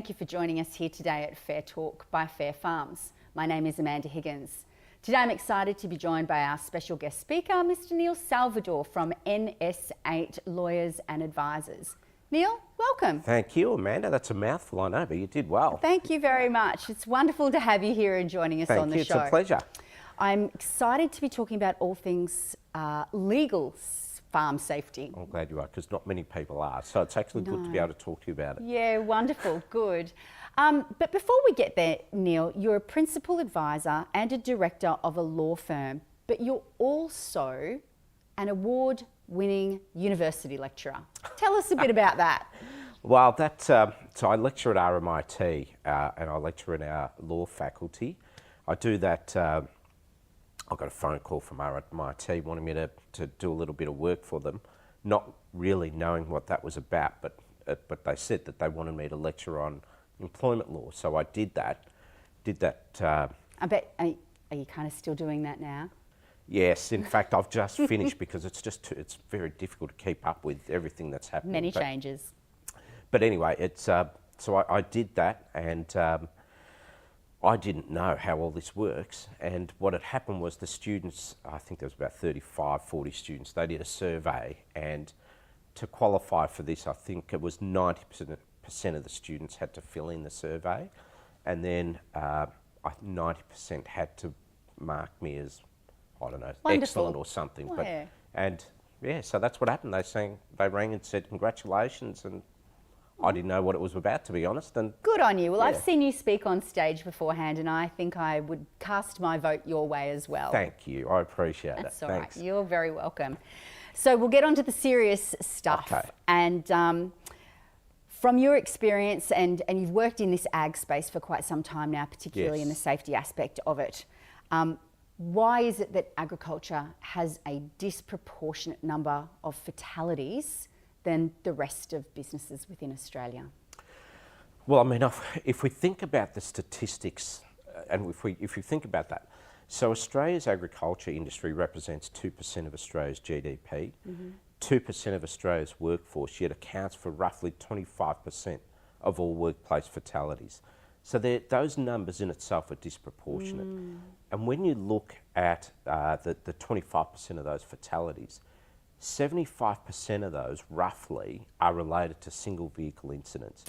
thank you for joining us here today at Fair Talk by Fair Farms. My name is Amanda Higgins. Today I'm excited to be joined by our special guest speaker, Mr. Neil Salvador from NS8 Lawyers and Advisors. Neil, welcome. Thank you, Amanda. That's a mouthful, I know, but you did well. Thank you very much. It's wonderful to have you here and joining us on the show. It's a pleasure. I'm excited to be talking about all things legal farm safety. I'm glad you are, because not many people are. So it's actually good to be able to talk to you about it. Yeah, wonderful, good. But before we get there, Neil, you're a principal advisor and a director of a law firm, but you're also an award-winning university lecturer. Tell us a bit about that. Well, so I lecture at RMIT and I lecture in our law faculty. I do that. I got a phone call from RMIT wanting me to do a little bit of work for them, not really knowing what that was about, but they said that they wanted me to lecture on employment law, so I did that. I bet, are you kind of still doing that now? Yes, in fact, I've just finished because it's very difficult to keep up with everything that's happening. Many changes. But anyway, so I did that, and I didn't know how all this works. And what had happened was the students, I think there was about 35, 40 students, they did a survey, and to qualify for this, I think it was 90% of the students had to fill in the survey, and then 90% had to mark me as, I don't know, wonderful. Excellent or something. Oh, but yeah. And yeah, so that's what happened. They rang and said congratulations, and I didn't know what it was about, to be honest. And good on you. Well, yeah. I've seen you speak on stage beforehand, and I think I would cast my vote your way as well. Thank you. I appreciate it. That's all Thanks. right. You're very welcome. So we'll get on to the serious stuff. Okay. And from your experience, and you've worked in this ag space for quite some time now, particularly in the safety aspect of it, why is it that agriculture has a disproportionate number of fatalities than the rest of businesses within Australia? Well, I mean, if we think about the statistics, and if we think about that, so Australia's agriculture industry represents 2% of Australia's GDP, 2% of Australia's workforce, yet accounts for roughly 25% of all workplace fatalities. So those numbers in itself are disproportionate. And when you look at the 25% of those fatalities, 75% of those, roughly, are related to single vehicle incidents,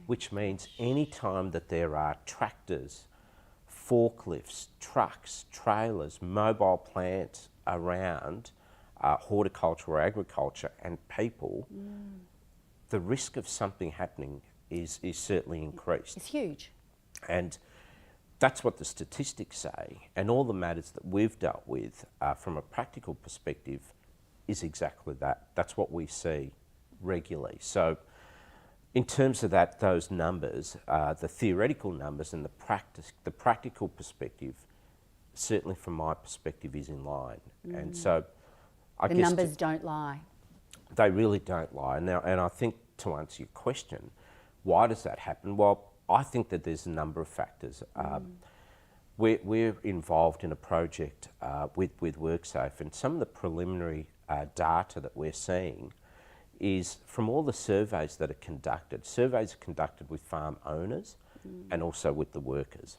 which means any time that there are tractors, forklifts, trucks, trailers, mobile plants around horticulture or agriculture and people, the risk of something happening is certainly increased. It's huge. And that's what the statistics say. And all the matters that we've dealt with from a practical perspective is exactly that. That's what we see regularly. So in terms of those numbers, the theoretical numbers and the practical perspective, certainly from my perspective, is in line. And so I guess the numbers don't lie. They really don't lie. Now, and I think to answer your question, why does that happen? Well, I think that there's a number of factors. We're involved in a project with WorkSafe, and some of the preliminary data that we're seeing is from all the surveys that are conducted. Surveys are conducted with farm owners and also with the workers.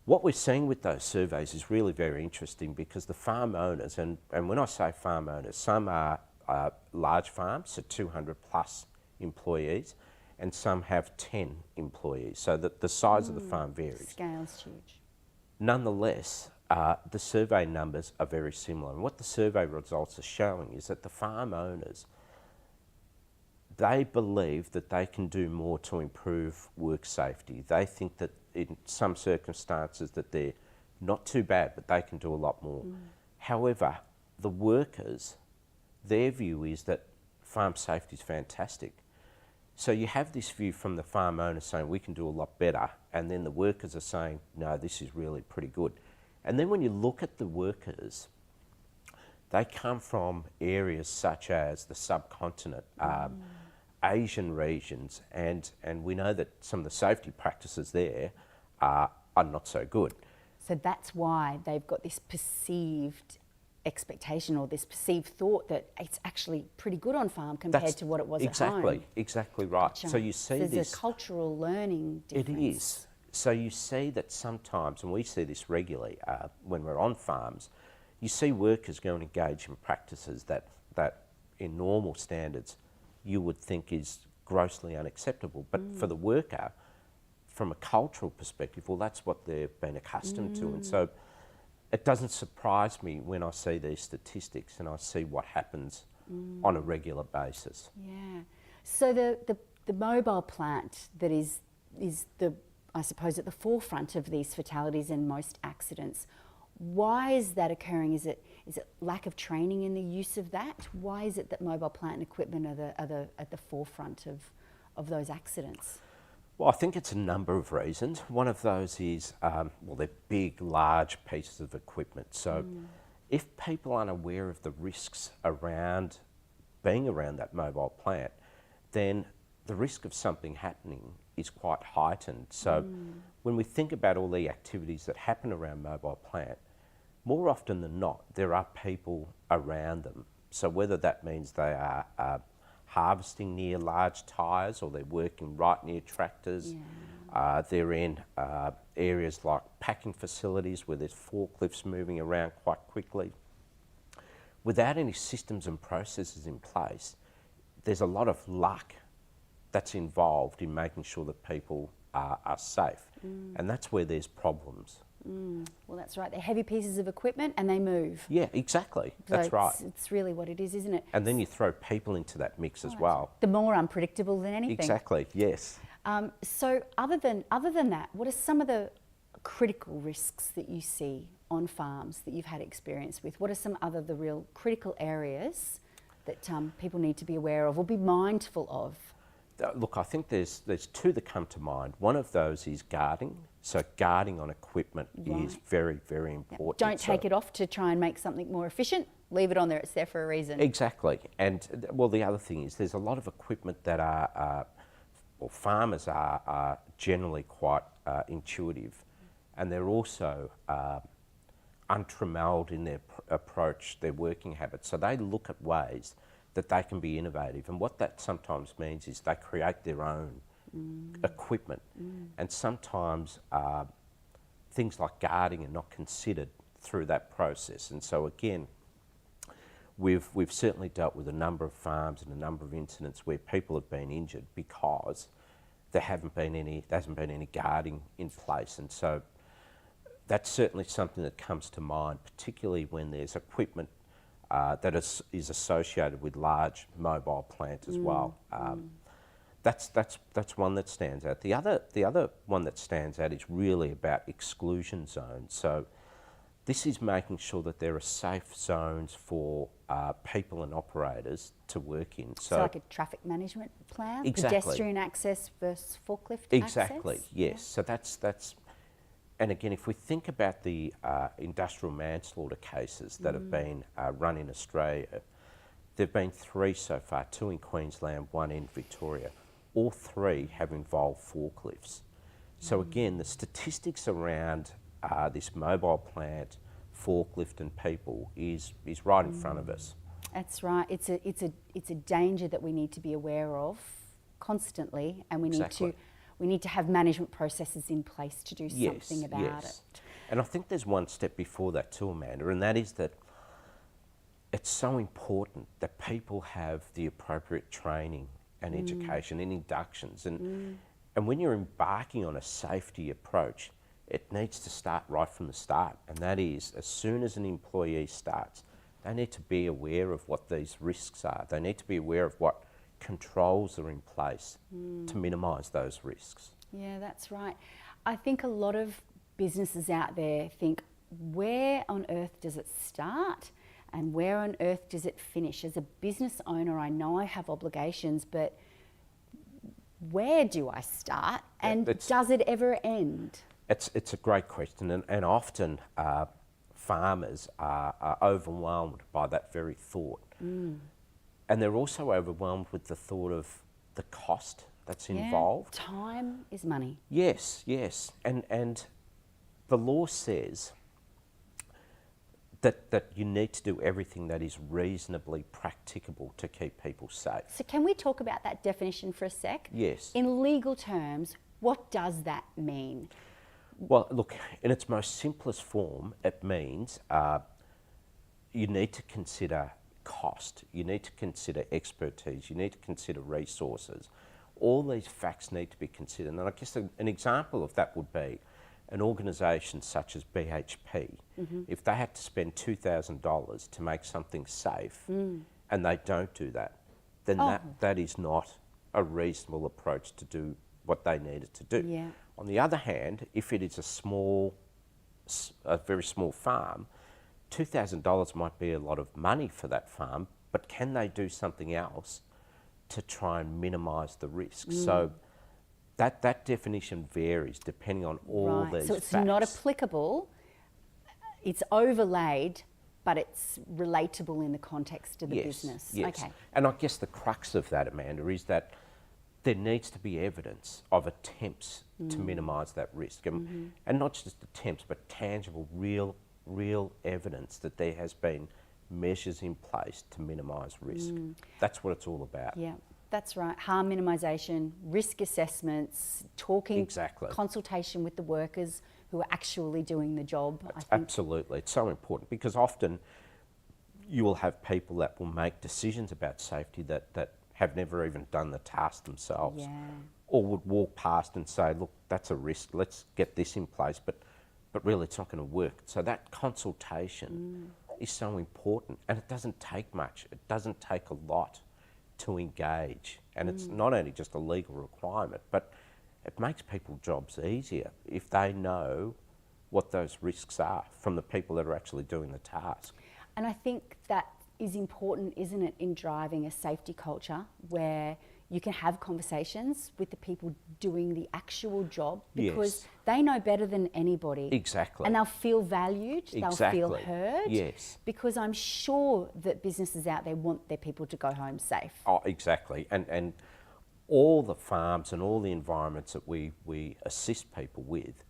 What we're seeing with those surveys is really very interesting, because the farm owners, and when I say farm owners, some are large farms, so 200 plus employees, and some have 10 employees, so that the size of the farm varies. Scale's huge. Nonetheless, the survey numbers are very similar, and what the survey results are showing is that the farm owners, they believe that they can do more to improve work safety. They think that in some circumstances that they're not too bad, but they can do a lot more. However, the workers, their view is that farm safety is fantastic. So you have this view from the farm owner saying we can do a lot better, and then the workers are saying, no, this is really pretty good. And then when you look at the workers, they come from areas such as the subcontinent, Asian regions, and we know that some of the safety practices there are not so good. So that's why they've got this perceived expectation or this perceived thought that it's actually pretty good on farm compared to what it was at home. Exactly right. Gotcha. So you see There's this. a cultural learning difference. It is. So you see that sometimes, and we see this regularly when we're on farms, you see workers go and engage in practices that in normal standards you would think is grossly unacceptable. But for the worker, from a cultural perspective, well, that's what they've been accustomed to. And so it doesn't surprise me when I see these statistics and I see what happens on a regular basis. Yeah. So the mobile plant that is I suppose at the forefront of these fatalities and most accidents, why is that occurring? Is it lack of training in the use of that? Why is it that mobile plant and equipment are at the forefront of those accidents? Well, I think it's a number of reasons. One of those is, they're big, large pieces of equipment. So if people aren't aware of the risks around being around that mobile plant, then the risk of something happening is quite heightened. So when we think about all the activities that happen around mobile plant, more often than not, there are people around them. So whether that means they are harvesting near large tyres or they're working right near tractors, they're in areas like packing facilities where there's forklifts moving around quite quickly. Without any systems and processes in place, there's a lot of luck that's involved in making sure that people are safe. And that's where there's problems. Well, that's right. They're heavy pieces of equipment and they move. Yeah, exactly. So that's right. It's really what it is, isn't it? And then you throw people into that mix as well. The more unpredictable than anything. Exactly, yes. So other than that, what are some of the critical risks that you see on farms that you've had experience with? What are some other the real critical areas that people need to be aware of or be mindful of? Look, I think there's two that come to mind. One of those is guarding. So guarding on equipment is very, very important. Don't take it off to try and make something more efficient. Leave it on there. It's there for a reason. Exactly. And well, the other thing is there's a lot of equipment that farmers are generally quite intuitive, and they're also untrammeled in their approach, their working habits. So they look at ways that they can be innovative. And what that sometimes means is they create their own equipment. And sometimes things like guarding are not considered through that process. And so again, we've certainly dealt with a number of farms and a number of incidents where people have been injured because there hasn't been any guarding in place. And so that's certainly something that comes to mind, particularly when there's equipment that is associated with large mobile plant as well. That's one that stands out. The other one that stands out is really about exclusion zones. So this is making sure that there are safe zones for people and operators to work in. So like a traffic management plan? Exactly. Pedestrian access versus forklift Exactly, access? yes. So that's and again, if we think about the industrial manslaughter cases that have been run in Australia, there have been 3 so far, 2 in Queensland, 1 in Victoria. All 3 have involved forklifts. So again, the statistics around this mobile plant, forklift and people is right in front of us. That's right. It's a danger that we need to be aware of constantly, and we need to have management processes in place to do something about it. And I think there's one step before that too, Amanda, and that is that it's so important that people have the appropriate training and education and inductions. And when you're embarking on a safety approach, it needs to start right from the start. And that is, as soon as an employee starts, they need to be aware of what these risks are. They need to be aware of what controls are in place to minimise those risks. Yeah, that's right. I think a lot of businesses out there think, where on earth does it start and where on earth does it finish? As a business owner, I know I have obligations, but where do I start and does it ever end? It's a great question, and often farmers are overwhelmed by that very thought. And they're also overwhelmed with the thought of the cost that's involved. Time is money. Yes, yes. And the law says that you need to do everything that is reasonably practicable to keep people safe. So can we talk about that definition for a sec? Yes. In legal terms, what does that mean? Well, look, in its most simplest form, it means you need to consider cost, you need to consider expertise, you need to consider resources. All these facts need to be considered. And I guess an example of that would be an organisation such as BHP, if they had to spend $2,000 to make something safe and they don't do that, then that is not a reasonable approach to do what they needed to do. Yeah. On the other hand, if it is a very small farm, $2,000 might be a lot of money for that farm, but can they do something else to try and minimise the risk? So that definition varies depending on all these So it's facts. not applicable, it's overlaid, but it's relatable in the context of the business. Yes. Okay. And I guess the crux of that, Amanda, is that there needs to be evidence of attempts to minimise that risk. And not just attempts, but tangible, real evidence that there has been measures in place to minimise risk. That's what it's all about. Yeah, that's right. Harm minimisation, risk assessments, talking, Exactly. consultation with the workers who are actually doing the job. I think. Absolutely. It's so important because often you will have people that will make decisions about safety that have never even done the task themselves, Yeah. or would walk past and say, look, that's a risk, let's get this in place, but really it's not going to work. So that consultation is so important, and it doesn't take much, it doesn't take a lot to engage, and it's not only just a legal requirement, but it makes people's jobs easier if they know what those risks are from the people that are actually doing the task. And I think that is important, isn't it, in driving a safety culture where you can have conversations with the people doing the actual job because they know better than anybody. Exactly. And they'll feel valued, they'll feel heard. Yes. Because I'm sure that businesses out there want their people to go home safe. Oh, exactly. And all the farms and all the environments that we assist people with,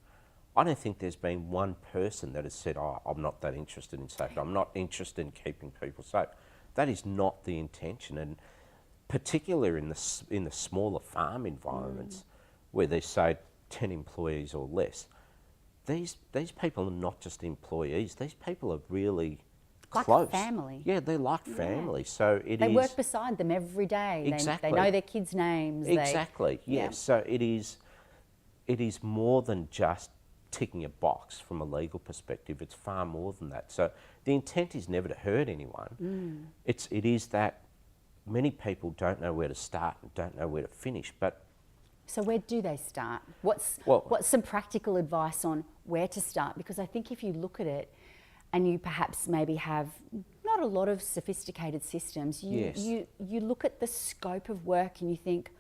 I don't think there's been one person that has said, oh, I'm not that interested in safety, I'm not interested in keeping people safe. That is not the intention. And particularly in the smaller farm environments where there's, say, 10 employees or less, these people are not just employees, these people are really like close. family. Yeah, they're like family. So they work beside them every day. Exactly. They know their kids' names. Exactly, yes. So it is more than just ticking a box from a legal perspective. It's far more than that. So the intent is never to hurt anyone. It is that many people don't know where to start and don't know where to finish. But so where do they start? What's some practical advice on where to start? Because I think if you look at it and you perhaps maybe have not a lot of sophisticated systems, you look at the scope of work and you think,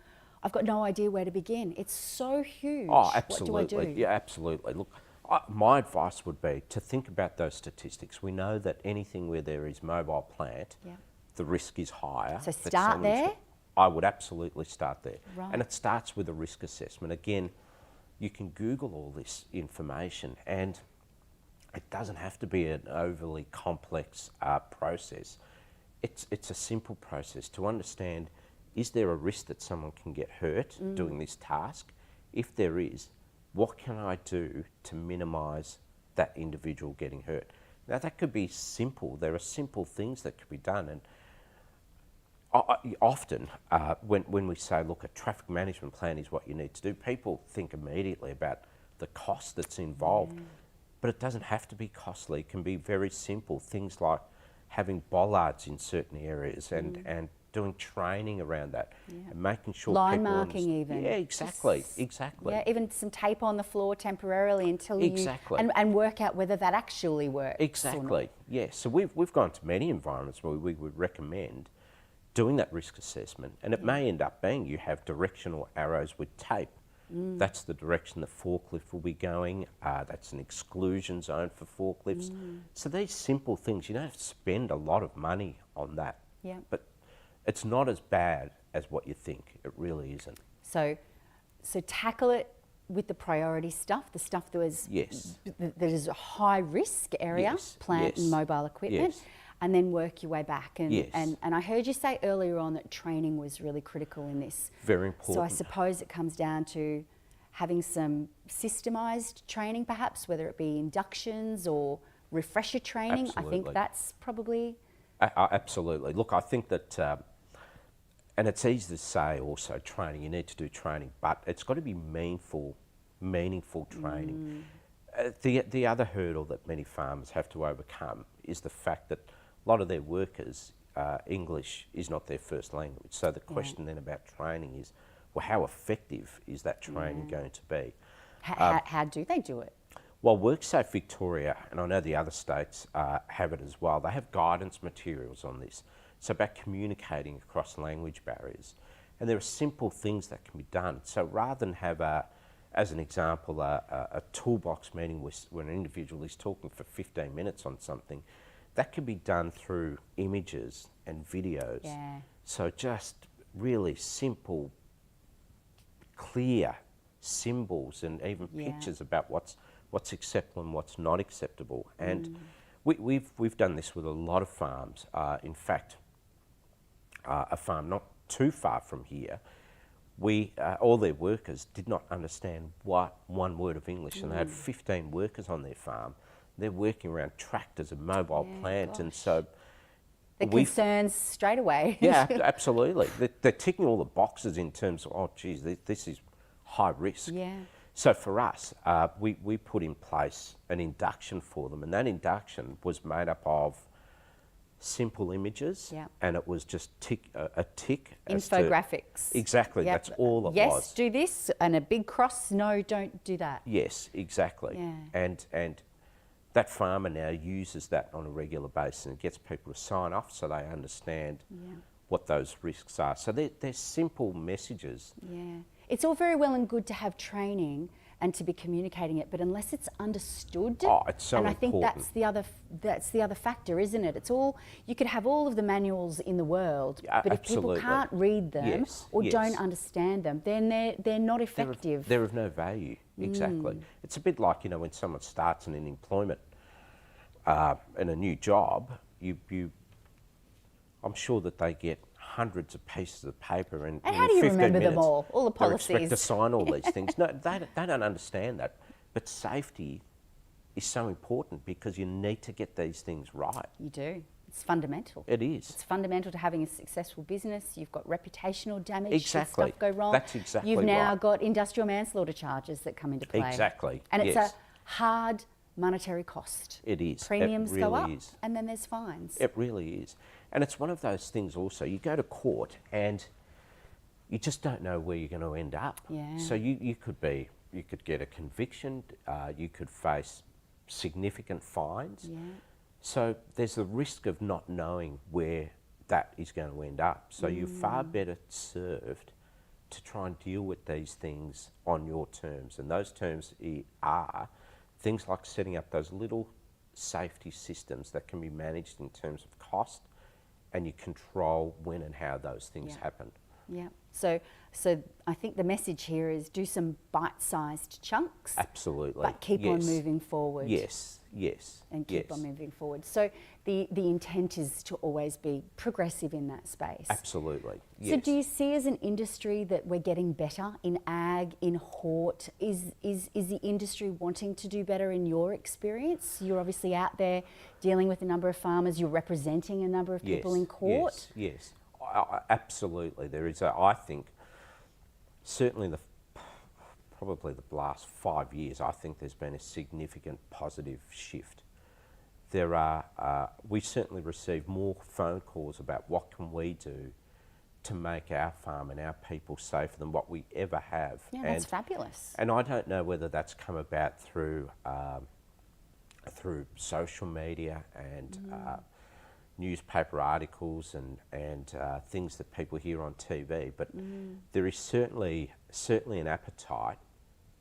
I've got no idea where to begin. It's so huge. Oh, absolutely. What do I do? Yeah, absolutely. Look, my advice would be to think about those statistics. We know that anything where there is mobile plant, the risk is higher. So start there? I would absolutely start there. Right. And it starts with a risk assessment. Again, you can Google all this information, and it doesn't have to be an overly complex process. It's a simple process to understand, is there a risk that someone can get hurt doing this task? If there is, what can I do to minimise that individual getting hurt? Now that could be simple. There are simple things that could be done, and often when we say, look, a traffic management plan is what you need to do, people think immediately about the cost that's involved, but it doesn't have to be costly. It can be very simple, things like having bollards in certain areas and doing training around that and making sure line people marking even. Yeah, exactly. Yeah, even some tape on the floor temporarily until Exactly. you and work out whether that actually works. Exactly. Yeah. So we've gone to many environments where we would recommend doing that risk assessment, and it may end up being you have directional arrows with tape. That's the direction the forklift will be going. That's an exclusion zone for forklifts. So these simple things, you don't have to spend a lot of money on that. Yeah. But it's not as bad as what you think. It really isn't. So tackle it with the priority stuff, the stuff that was Yes. that is a high risk area, Yes, plant and yes, mobile equipment, yes. and then work your way back. And, Yes. and I heard you say earlier on that training was really critical in this. Very important. So I suppose it comes down to having some systemised training, perhaps, whether it be inductions or refresher training. I think Absolutely. that's probably... Absolutely. Look, I think that, and it's easy to say also training, you need to do training, but it's got to be meaningful training. The other hurdle that many farmers have to overcome is the fact that a lot of their workers, English is not their first language. So the question then about training is, well, how effective is that training going to be? How do they do it? Well, WorkSafe Victoria, and I know the other states have it as well, they have guidance materials on this. It's about communicating across language barriers. And there are simple things that can be done. So rather than have, as an example, a toolbox meeting where an individual is talking for 15 minutes on something, that can be done through images and videos. Yeah. So just really simple, clear symbols and even pictures about what's acceptable and what's not acceptable. And we've done this with a lot of farms. In fact, a farm not too far from here, all their workers did not understand one word of English, and they had 15 workers on their farm. They're working around tractors and mobile plant, and so the concerns straight away. Yeah, absolutely. They're ticking all the boxes in terms of, oh, geez, this is high risk. Yeah. So for us, we put in place an induction for them, and that induction was made up of simple images, and it was just a tick. Infographics. Exactly, that's all it was. Yes, do this, and a big cross, no, don't do that. Yes, exactly. Yeah. And that farmer now uses that on a regular basis and gets people to sign off so they understand what those risks are. So they're simple messages. Yeah. It's all very well and good to have training and to be communicating it, but unless it's understood, it's so and I important. think that's the other factor, isn't it? It's all, you could have all of the manuals in the world, but if people can't read them or don't understand them, then they're not effective. They're of no value. Exactly. It's a bit like, when someone starts in an employment in a new job, I'm sure that they get hundreds of pieces of paper and how do you 15 remember them minutes, all the policies? They're expected to sign all these things. No, they don't understand that. But safety is so important because you need to get these things right. You do. It's fundamental. It is. It's fundamental to having a successful business. You've got reputational damage. Exactly. Should stuff go wrong. That's exactly You've now right. got industrial manslaughter charges that come into play. Exactly. And it's yes. a hard monetary cost. It is. Premiums it really go up, is. and then there's fines. It really is. And it's one of those things also, you go to court and you just don't know where you're going to end up. Yeah. So you could get a conviction, you could face significant fines. Yeah. So there's the risk of not knowing where that is going to end up. So you're far better served to try and deal with these things on your terms. And those terms are things like setting up those little safety systems that can be managed in terms of cost, and you control when and how those things happen. Yeah. So I think the message here is do some bite-sized chunks. Absolutely. But keep on moving forward. Yes, yes. And keep on moving forward. So the intent is to always be progressive in that space. Absolutely. Yes. So do you see as an industry that we're getting better in ag, in hort? Is the industry wanting to do better in your experience? You're obviously out there dealing with a number of farmers. You're representing a number of people in court. Yes. Absolutely. There is, I think, certainly probably the last 5 years, I think there's been a significant positive shift. We certainly receive more phone calls about what can we do to make our farm and our people safer than what we ever have. Yeah, that's fabulous. And I don't know whether that's come about through social media and newspaper articles and things that people hear on TV, but there is certainly an appetite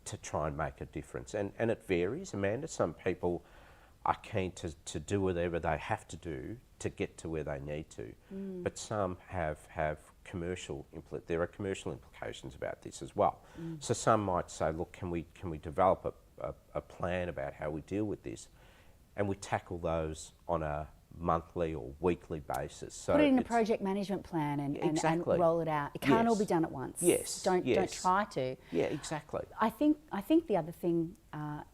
to try and make a difference. And it varies, Amanda. Some people are keen to do whatever they have to do to get to where they need to, but some have there are commercial implications about this as well. So some might say, look, can we develop a plan about how we deal with this, and we tackle those on a monthly or weekly basis. So put it in a project management plan and roll it out. It can't all be done at once. Yes. Don't try to. Yeah, exactly. I think the other thing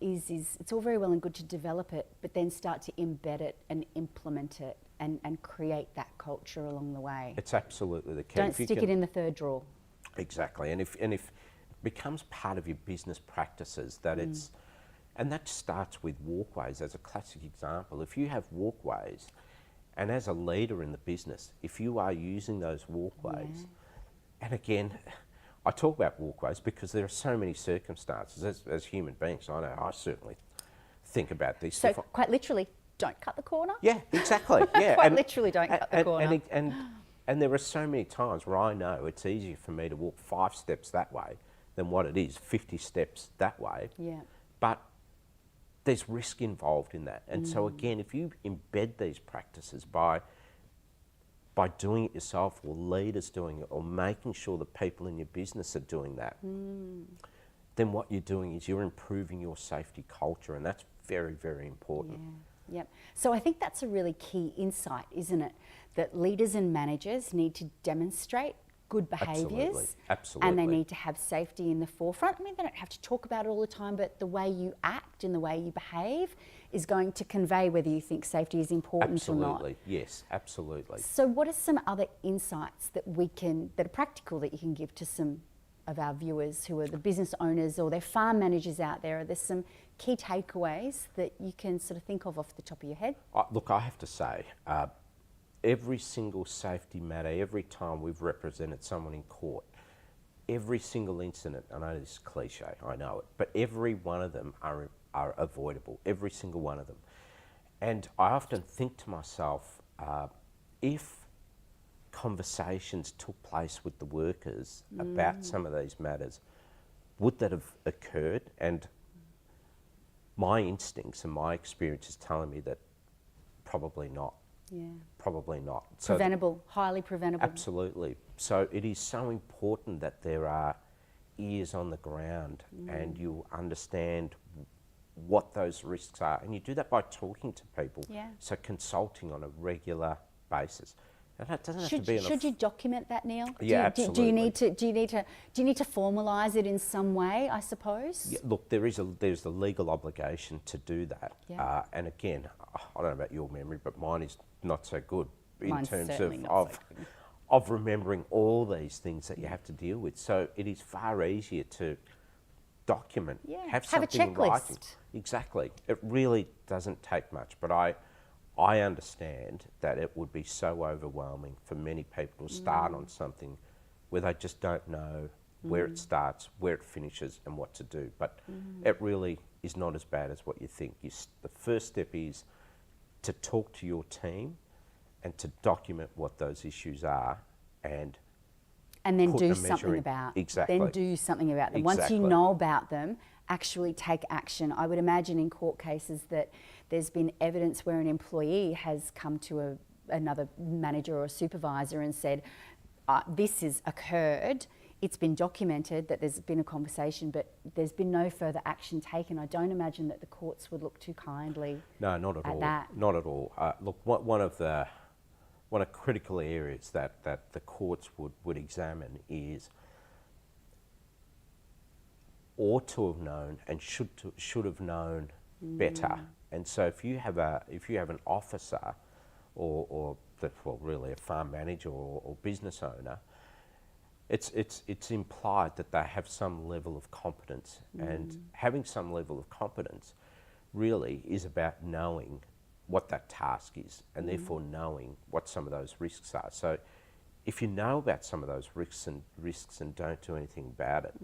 is it's all very well and good to develop it, but then start to embed it and implement it and create that culture along the way. It's absolutely the key. Don't stick it in the third drawer. Exactly, and if it becomes part of your business practices, that it's, and that starts with walkways as a classic example. If you have walkways, and as a leader in the business, if you are using those walkways, and again, I talk about walkways because there are so many circumstances as human beings. I know I certainly think about this. So quite literally, don't cut the corner. Yeah, exactly. Yeah, quite literally, don't cut the corner. And there are so many times where I know it's easier for me to walk 5 steps that way than what it is 50 steps that way. Yeah. But there's risk involved in that. And so again, if you embed these practices by doing it yourself, or leaders doing it, or making sure that people in your business are doing that, then what you're doing is you're improving your safety culture, and that's very, very important. Yeah. Yep. So I think that's a really key insight, isn't it? That leaders and managers need to demonstrate good behaviours. Absolutely. And they need to have safety in the forefront. I mean, they don't have to talk about it all the time, but the way you act and the way you behave is going to convey whether you think safety is important or not. Absolutely, yes, absolutely. So what are some other insights that are practical that you can give to some of our viewers who are the business owners or they're farm managers out there? Are there some key takeaways that you can sort of think of off the top of your head? Look, I have to say, every single safety matter, every time we've represented someone in court, every single incident, I know this is cliche, I know it, but every one of them are avoidable, every single one of them. And I often think to myself, if conversations took place with the workers about some of these matters, would that have occurred? And my instincts and my experience is telling me that probably not. Yeah. Probably not. So preventable, highly preventable. Absolutely. So it is so important that there are ears on the ground and you understand what those risks are. And you do that by talking to people. Yeah. So consulting on a regular basis. And that doesn't have to be should you document that, Neil? Yeah, absolutely. Do you need to formalise it in some way, I suppose? Yeah, look, there's the legal obligation to do that. Yeah. And again, I don't know about your memory, but mine is not so good Mine's in terms certainly not so good. of remembering all these things that you have to deal with. So it is far easier to document, have something in writing. Exactly. It really doesn't take much, but I understand that it would be so overwhelming for many people to start on something where they just don't know where it starts, where it finishes, and what to do. But it really is not as bad as what you think. The first step is to talk to your team and to document what those issues are, and then do something about. Exactly. Then do something about them. Exactly. Once you know about them, actually take action. I would imagine in court cases that there's been evidence where an employee has come to another manager or supervisor and said, this has occurred. It's been documented that there's been a conversation, but there's been no further action taken. I don't imagine that the courts would look too kindly. No, not at all. That. Not at all. Look, one of critical areas that the courts would examine is ought to have known and should have known better. And so if you have an officer or really a farm manager or business owner, it's implied that they have some level of competence, and having some level of competence really is about knowing what that task is, and therefore knowing what some of those risks are. So if you know about some of those risks and don't do anything about it,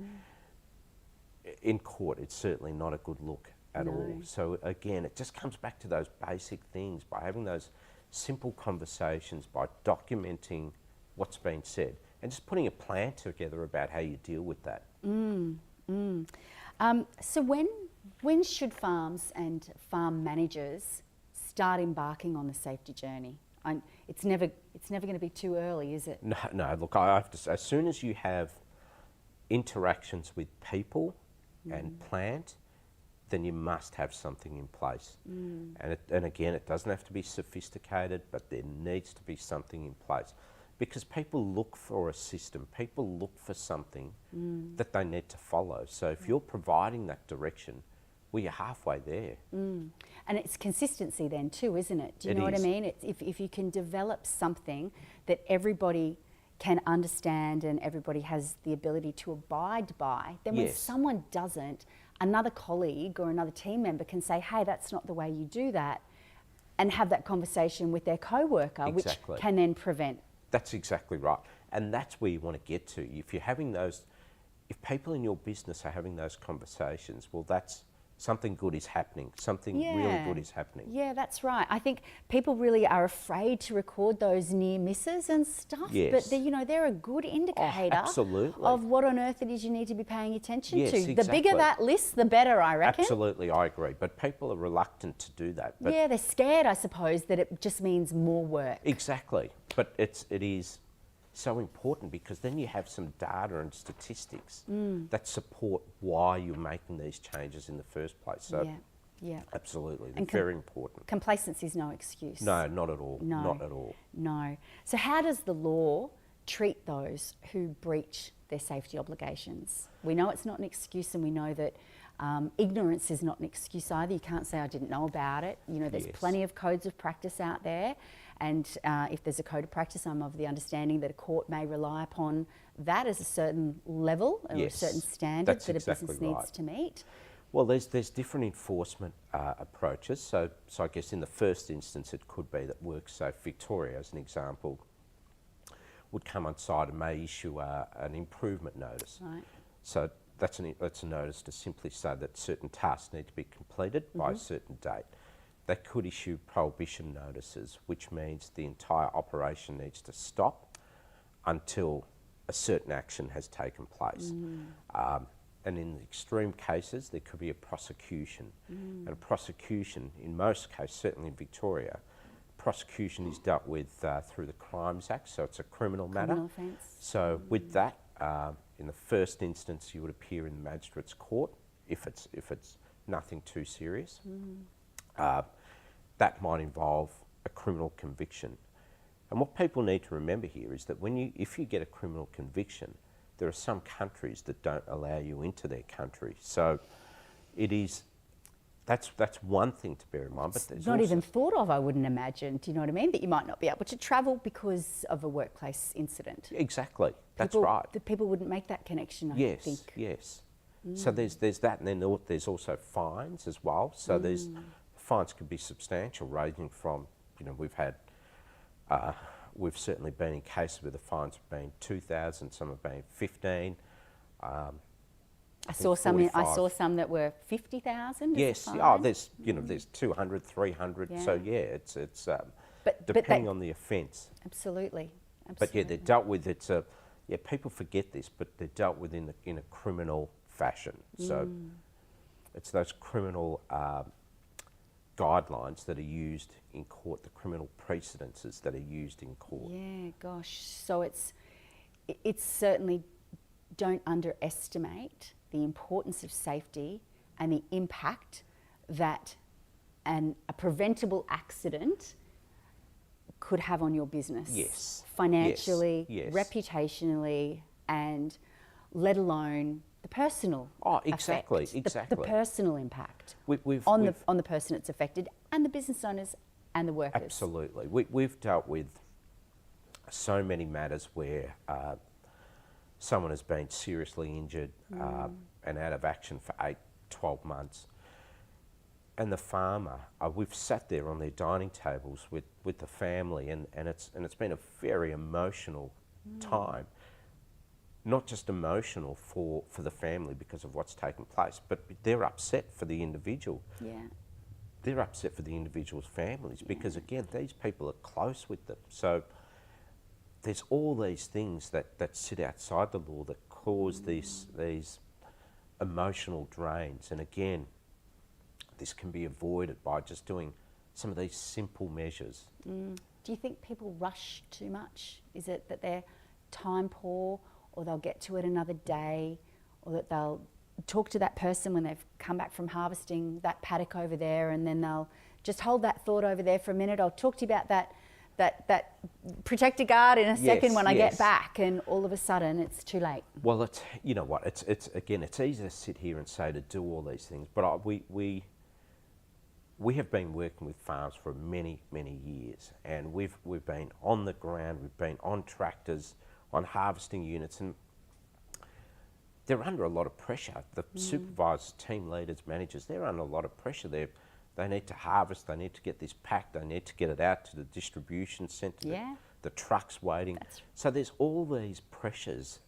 in court it's certainly not a good look at all. So again, it just comes back to those basic things, by having those simple conversations, by documenting what's been said, and just putting a plan together about how you deal with that. So when should farms and farm managers start embarking on the safety journey? It's never going to be too early, is it? No, no. Look, I have to say, as soon as you have interactions with people and plant, then you must have something in place. And again, it doesn't have to be sophisticated, but there needs to be something in place. Because people look for a system, people look for something that they need to follow. So if you're providing that direction, well, you're halfway there. And it's consistency then too, isn't it? Do you know what I mean? It's if you can develop something that everybody can understand and everybody has the ability to abide by, then when someone doesn't, another colleague or another team member can say, hey, that's not the way you do that, and have that conversation with their co-worker, which can then prevent. That's exactly right. And that's where you want to get to. If you're having those, if people in your business are having those conversations, well, that's something good is happening. Something really good is happening. Yeah, that's right. I think people really are afraid to record those near misses and stuff, but they're a good indicator of what on earth it is you need to be paying attention to. Exactly. The bigger that list, the better, I reckon. Absolutely, I agree. But people are reluctant to do that. But they're scared, I suppose, that it just means more work. Exactly. But it is so important, because then you have some data and statistics that support why you're making these changes in the first place. So absolutely, they're very important. Complacency is no excuse. No, not at all. No. Not at all. No. So how does the law treat those who breach their safety obligations? We know it's not an excuse, and we know that ignorance is not an excuse either. You can't say I didn't know about it. You know, there's plenty of codes of practice out there. And if there's a code of practice, I'm of the understanding that a court may rely upon that as a certain level or a certain standard that a business needs to meet. Well, there's different enforcement approaches. So I guess in the first instance, it could be that WorkSafe Victoria, as an example, would come on site and may issue an improvement notice. Right. So that's a notice to simply say that certain tasks need to be completed by a certain date. They could issue prohibition notices, which means the entire operation needs to stop until a certain action has taken place. And in the extreme cases, there could be a prosecution. And a prosecution, in most cases, certainly in Victoria, prosecution is dealt with through the Crimes Act, so it's a criminal matter. Criminal offence. So with that, in the first instance, you would appear in the magistrate's court if it's nothing too serious. That might involve a criminal conviction. And what people need to remember here is that if you get a criminal conviction, there are some countries that don't allow you into their country. So that's one thing to bear in mind. But it's not even thought of, I wouldn't imagine. Do you know what I mean? That you might not be able to travel because of a workplace incident. Exactly. That's right. The people wouldn't make that connection, I think. Yes. So there's that, and then there's also fines as well. So fines can be substantial, ranging from, we've certainly been in cases where the fines have been 2,000, some have been 15. I saw some that were 50,000. Yes. There's 200, 300. Yeah. So it's depending on the offence. Absolutely. But they're dealt with. People forget this, but they're dealt with in a criminal fashion. So it's those criminal guidelines that are used in court, the criminal precedences that are used in court. Yeah, gosh. So it's certainly, don't underestimate the importance of safety and the impact that a preventable accident could have on your business. Yes. Financially, reputationally, and let alone the personal effect, the personal impact on the person it's affected, and the business owners and the workers. Absolutely. We've dealt with so many matters where someone has been seriously injured and out of action for 8, 12 months. And the farmer, we've sat there on their dining tables with the family, and it's been a very emotional time. Not just emotional for the family because of what's taken place, but they're upset for the individual. Yeah. They're upset for the individual's families because, again, these people are close with them. So there's all these things that sit outside the law that cause these emotional drains. And again, this can be avoided by just doing some of these simple measures. Do you think people rush too much? Is it that they're time poor, or they'll get to it another day, or that they'll talk to that person when they've come back from harvesting that paddock over there, and then they'll just hold that thought over there for a minute. I'll talk to you about that protector guard in a second when I get back, and all of a sudden it's too late. Well, it's, you know what, it's again, it's easy to sit here and say to do all these things, but we have been working with farms for many years, and we've been on the ground, we've been on tractors, on harvesting units, and they're under a lot of pressure. The supervisors, team leaders, managers, they're under a lot of pressure. They need to harvest, they need to get this packed, they need to get it out to the distribution centre, the trucks waiting. So there's all these pressures,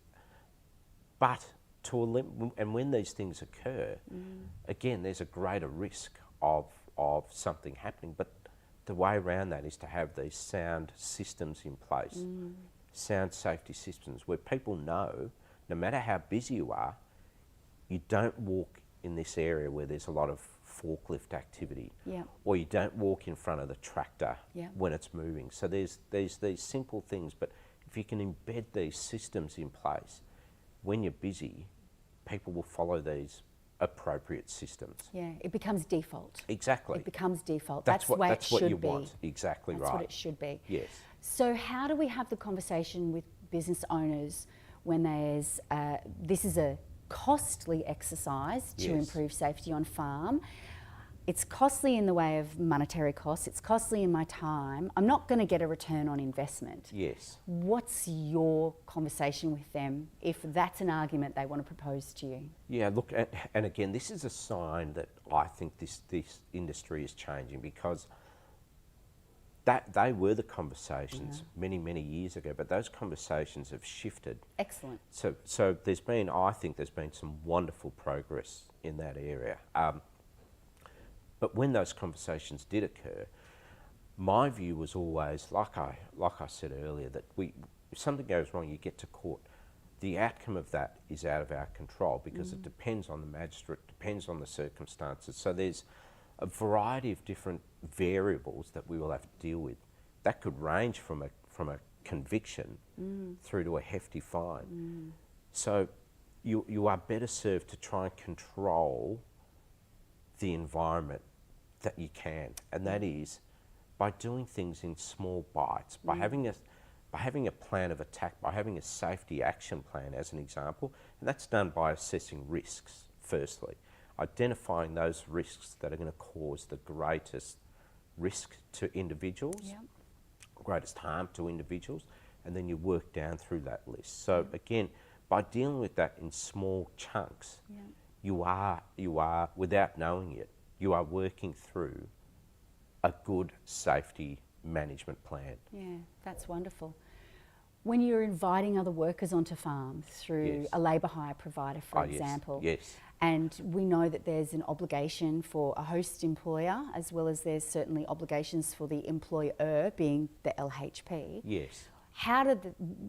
but and when these things occur, again, there's a greater risk of something happening, but the way around that is to have these sound systems in place, sound safety systems where people know, no matter how busy you are, you don't walk in this area where there's a lot of forklift activity, or you don't walk in front of the tractor when it's moving. So there's these simple things, but if you can embed these systems in place, when you're busy, people will follow these appropriate systems. Yeah, it becomes default. Exactly. It becomes default. That's the way it should be. That's what you want. Exactly right. That's what it should be. Yes. So how do we have the conversation with business owners when there's, this is a costly exercise to improve safety on farm? It's costly in the way of monetary costs, it's costly in my time. I'm not going to get a return on investment. Yes. What's your conversation with them if that's an argument they want to propose to you? Yeah, look, and again, this is a sign that I think this industry is changing, because that they were the conversations many years ago, but those conversations have shifted. Excellent. So I think there's been some wonderful progress in that area. But when those conversations did occur, my view was always, like I said earlier, that if something goes wrong, you get to court. The outcome of that is out of our control, because it depends on the magistrate, depends on the circumstances. So there's a variety of different variables that we will have to deal with. That could range from a conviction through to a hefty fine. So you are better served to try and control the environment that you can, and that is by doing things in small bites, by having a plan of attack, by having a safety action plan as an example, and that's done by assessing risks firstly, identifying those risks that are going to cause the greatest risk to individuals, greatest harm to individuals, and then you work down through that list. So again, by dealing with that in small chunks, you are, without knowing it, you are working through a good safety management plan. Yeah, that's wonderful. When you're inviting other workers onto farms through a labour hire provider, for example, and we know that there's an obligation for a host employer, as well as there's certainly obligations for the employer, being the LHP. Yes.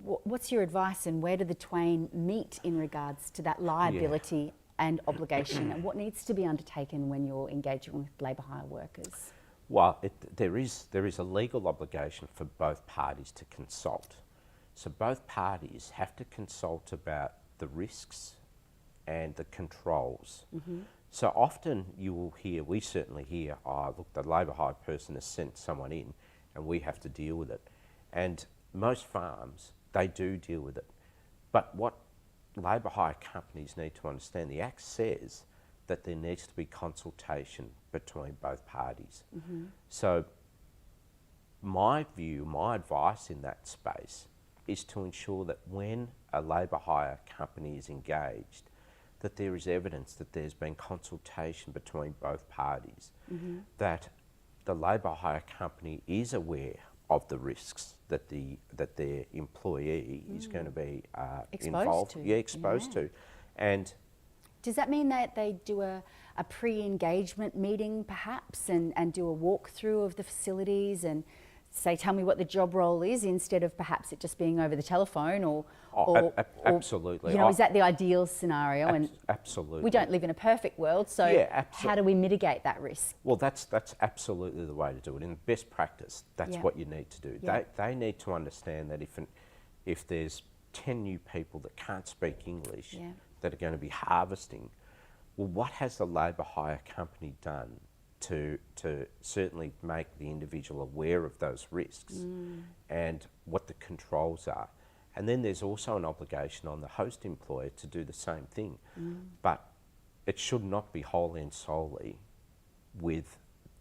What's your advice, and where do the twain meet in regards to that liability and obligation, and what needs to be undertaken when you're engaging with labour hire workers? Well, there is a legal obligation for both parties to consult. So both parties have to consult about the risks and the controls. So often you will hear, we certainly hear, oh look, the labour hire person has sent someone in and we have to deal with it. And most farms, they do deal with it. But what labour hire companies need to understand, the Act says that there needs to be consultation between both parties. So my view, my advice in that space is to ensure that when a labour hire company is engaged, that there is evidence that there's been consultation between both parties, that the labour hire company is aware of the risks that their employee is going to be involved, exposed to, and does that mean that they do a pre-engagement meeting perhaps, and do a walkthrough of the facilities and say, tell me what the job role is, instead of perhaps it just being over the telephone, or absolutely. You know, is that the ideal scenario? And absolutely. we don't live in a perfect world, so how do we mitigate that risk? Well, that's absolutely the way to do it. In best practice, that's what you need to do. They need to understand that if there's 10 new people that can't speak English that are going to be harvesting, well, what has the labour hire company done to certainly make the individual aware of those risks and what the controls are? And then there's also an obligation on the host employer to do the same thing. But it should not be wholly and solely with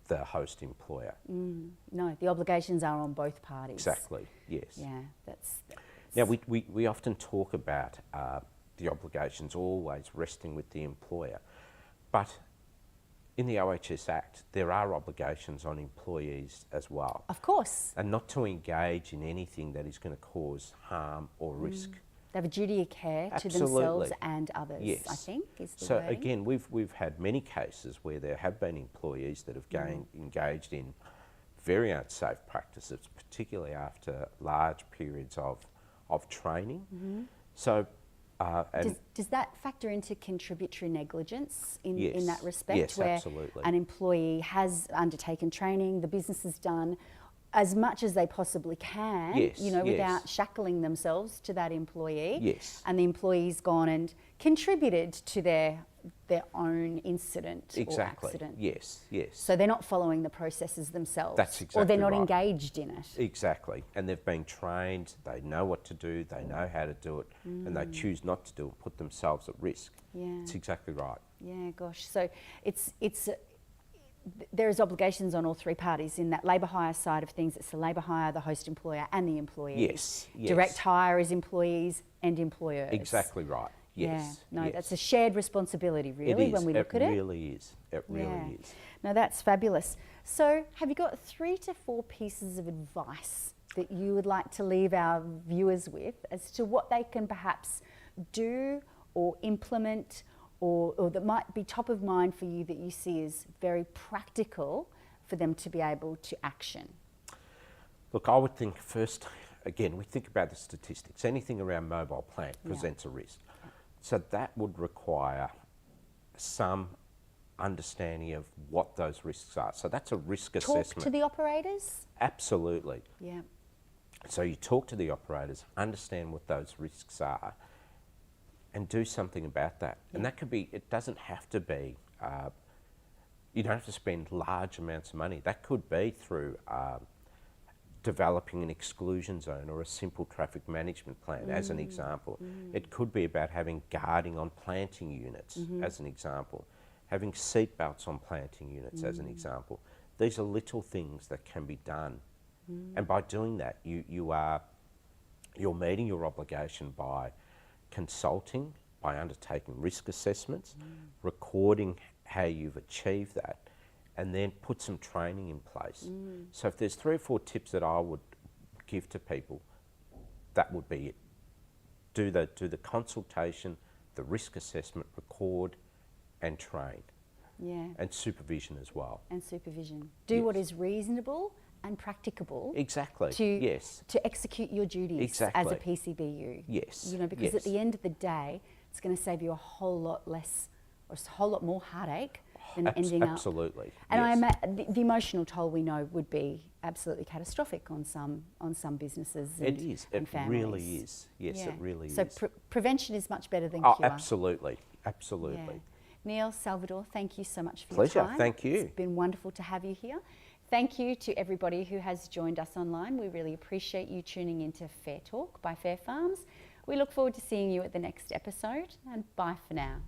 the host employer. No, the obligations are on both parties. Exactly, yes. Yeah, that's now, we often talk about the obligations always resting with the employer, but in the OH&S Act, there are obligations on employees as well. Of course. And not to engage in anything that is going to cause harm or risk. They have a duty of care to Absolutely. themselves and others, Yes. I think, is the So wording. again, we've had many cases where there have been employees that have engaged in very unsafe practices, particularly after large periods of training. So does that factor into contributory negligence in that respect? Yes, where absolutely. an employee has undertaken training, the business has done as much as they possibly can, without shackling themselves to that employee. Yes. And the employee's gone and contributed to their own incident or accident. Yes, yes. So they're not following the processes themselves. That's exactly Or they're not right. engaged in it. Exactly. And they've been trained, they know what to do, they know how to do it, and they choose not to do it, put themselves at risk. Yeah. It's exactly right. Yeah, gosh. So there's obligations on all three parties. In that labour hire side of things, it's the labour hire, the host employer and the employees. Yes, yes. Direct hire is employees and employers. Exactly right. Yes. Yeah. No, yes. that's a shared responsibility, really, when we look at it. It really is. It really is. No, that's fabulous. So have you got 3 to 4 pieces of advice that you would like to leave our viewers with as to what they can perhaps do or implement, or that might be top of mind for you, that you see as very practical for them to be able to action? Look, I would think first, again, we think about the statistics. Anything around mobile plant presents a risk. So that would require some understanding of what those risks are. So that's a risk assessment. Talk to the operators? Absolutely. Yeah. So you talk to the operators, understand what those risks are, and do something about that. And that could be, it doesn't have to be, you don't have to spend large amounts of money. That could be through developing an exclusion zone or a simple traffic management plan, as an example. It could be about having guarding on planting units, as an example. Having seat belts on planting units, as an example. These are little things that can be done. And by doing that, you're meeting your obligation by consulting, by undertaking risk assessments, recording how you've achieved that, and then put some training in place. So if there's 3 or 4 tips that I would give to people, that would be it. Do the consultation, the risk assessment, record and train. Yeah. And supervision as well. And supervision. Do what is reasonable and practicable. Exactly. To execute your duties as a PCBU. Yes. You know, because at the end of the day, it's going to save you a whole lot less, or a whole lot more heartache than ending up. Absolutely. And the emotional toll, we know, would be absolutely catastrophic on some businesses and, it is. and it families. Really is. Yes, it really so is. So prevention is much better than cure. Absolutely. Absolutely. Yeah. Neil Salvador, thank you so much for Pleasure. your time. Thank you. It's been wonderful to have you here. Thank you to everybody who has joined us online. We really appreciate you tuning into Fair Talk by Fair Farms. We look forward to seeing you at the next episode, and bye for now.